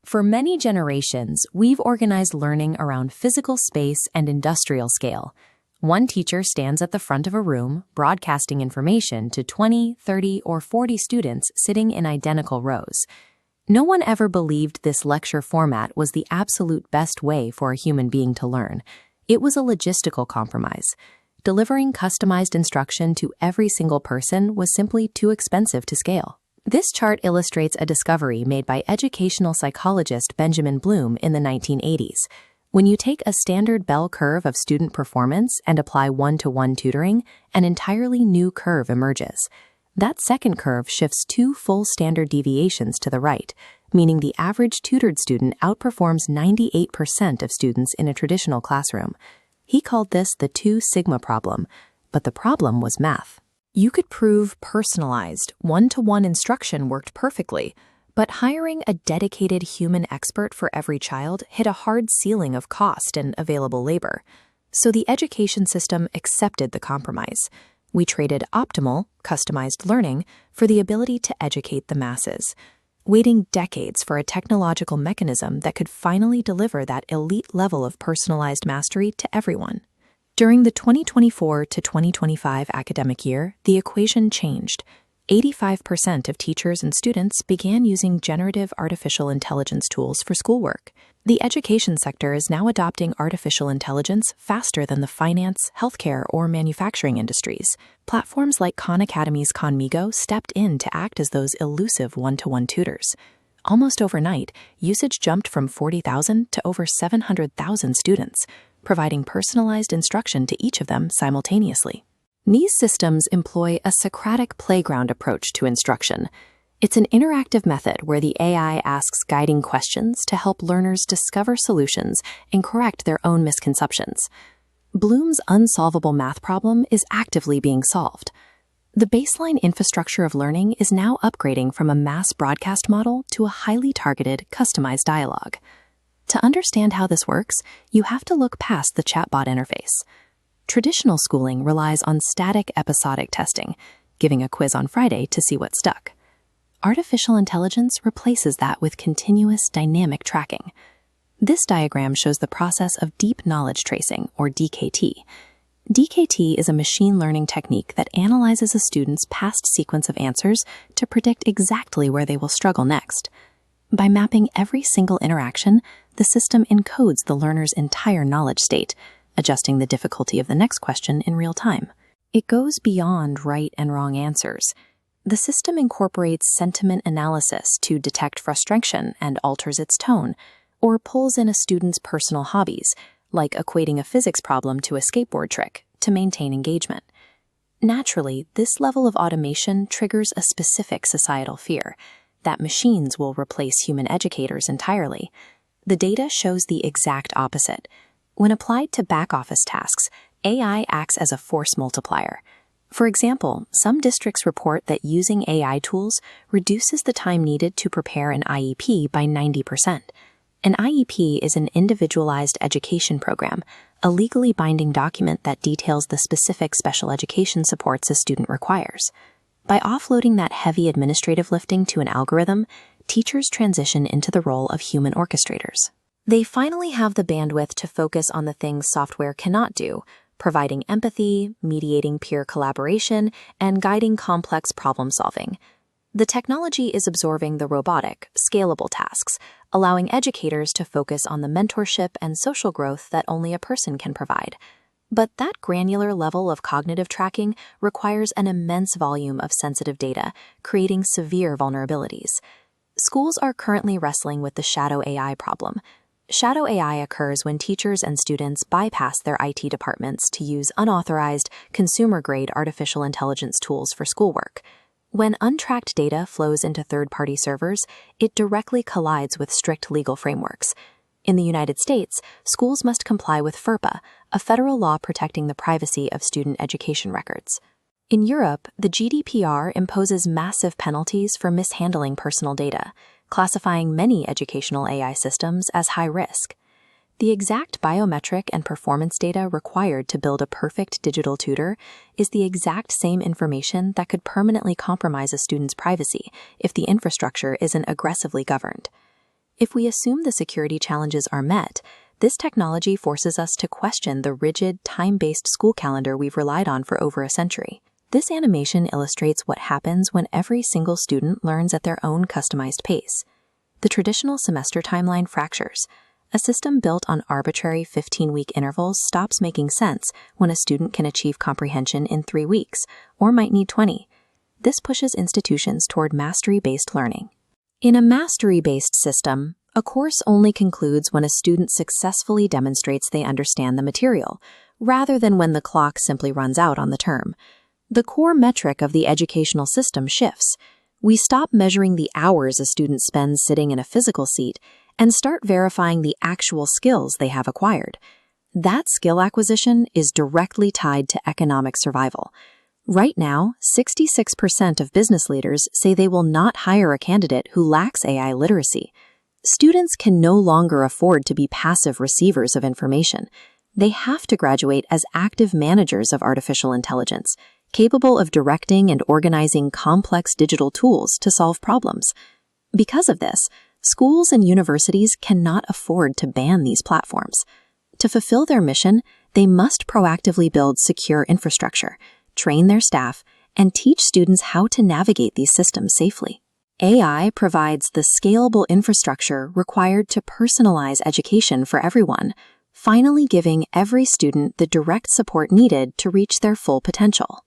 For many generations, we've organized learning around physical space and industrial scale. One teacher stands at the front of a room, broadcasting information to 20, 30, or 40 students sitting in identical rows. No one ever believed this lecture format was the absolute best way for a human being to learn. It was a logistical compromise. Delivering customized instruction to every single person was simply too expensive to scale. This chart illustrates a discovery made by educational psychologist Benjamin Bloom in the 1980s. When you take a standard bell curve of student performance and apply one-to-one tutoring, an entirely new curve emerges. That second curve shifts 2 full standard deviations to the right, meaning the average tutored student outperforms 98% of students in a traditional classroom. He called this the 2 sigma problem, but the problem was math. You could prove personalized, one-to-one instruction worked perfectly, but hiring a dedicated human expert for every child hit a hard ceiling of cost and available labor. So the education system accepted the compromise. We traded optimal, customized learning for the ability to educate the masses, waiting decades for a technological mechanism that could finally deliver that elite level of personalized mastery to everyone. During the 2024 to 2025 academic year, the equation changed. 85% of teachers and students began using generative artificial intelligence tools for schoolwork. The education sector is now adopting artificial intelligence faster than the finance, healthcare, or manufacturing industries. Platforms like Khan Academy's Khanmigo stepped in to act as those elusive one-to-one tutors. Almost overnight, usage jumped from 40,000 to over 700,000 students, providing personalized instruction to each of them simultaneously. These systems employ a Socratic playground approach to instruction. It's an interactive method where the AI asks guiding questions to help learners discover solutions and correct their own misconceptions. Bloom's unsolvable math problem is actively being solved. The baseline infrastructure of learning is now upgrading from a mass broadcast model to a highly targeted, customized dialogue. To understand how this works, you have to look past the chatbot interface. Traditional schooling relies on static episodic testing, giving a quiz on Friday to see what stuck. Artificial intelligence replaces that with continuous dynamic tracking. This diagram shows the process of deep knowledge tracing, or DKT. DKT is a machine learning technique that analyzes a student's past sequence of answers to predict exactly where they will struggle next. By mapping every single interaction, the system encodes the learner's entire knowledge state, adjusting the difficulty of the next question in real time. It goes beyond right and wrong answers. The system incorporates sentiment analysis to detect frustration and alters its tone, or pulls in a student's personal hobbies, like equating a physics problem to a skateboard trick, to maintain engagement. Naturally, this level of automation triggers a specific societal fear, that machines will replace human educators entirely. The data shows the exact opposite. When applied to back-office tasks, AI acts as a force multiplier. For example, some districts report that using AI tools reduces the time needed to prepare an IEP by 90%. An IEP is an individualized education program, a legally binding document that details the specific special education supports a student requires. By offloading that heavy administrative lifting to an algorithm, teachers transition into the role of human orchestrators. They finally have the bandwidth to focus on the things software cannot do, providing empathy, mediating peer collaboration, and guiding complex problem-solving. The technology is absorbing the robotic, scalable tasks, allowing educators to focus on the mentorship and social growth that only a person can provide. But that granular level of cognitive tracking requires an immense volume of sensitive data, creating severe vulnerabilities. Schools are currently wrestling with the shadow AI problem. Shadow AI occurs when teachers and students bypass their IT departments to use unauthorized, consumer-grade artificial intelligence tools for schoolwork. When untracked data flows into third-party servers, it directly collides with strict legal frameworks. In the United States, schools must comply with FERPA, a federal law protecting the privacy of student education records. In Europe, the GDPR imposes massive penalties for mishandling personal data, classifying many educational AI systems as high risk. The exact biometric and performance data required to build a perfect digital tutor is the exact same information that could permanently compromise a student's privacy if the infrastructure isn't aggressively governed. If we assume the security challenges are met, this technology forces us to question the rigid, time-based school calendar we've relied on for over a century. This animation illustrates what happens when every single student learns at their own customized pace. The traditional semester timeline fractures. A system built on arbitrary 15-week intervals stops making sense when a student can achieve comprehension in 3 weeks, or might need 20. This pushes institutions toward mastery-based learning. In a mastery-based system, a course only concludes when a student successfully demonstrates they understand the material, rather than when the clock simply runs out on the term. The core metric of the educational system shifts. We stop measuring the hours a student spends sitting in a physical seat and start verifying the actual skills they have acquired. That skill acquisition is directly tied to economic survival. Right now, 66% of business leaders say they will not hire a candidate who lacks AI literacy. Students can no longer afford to be passive receivers of information. They have to graduate as active managers of artificial intelligence, capable of directing and organizing complex digital tools to solve problems. Because of this, schools and universities cannot afford to ban these platforms. To fulfill their mission, they must proactively build secure infrastructure, train their staff, and teach students how to navigate these systems safely. AI provides the scalable infrastructure required to personalize education for everyone, finally giving every student the direct support needed to reach their full potential.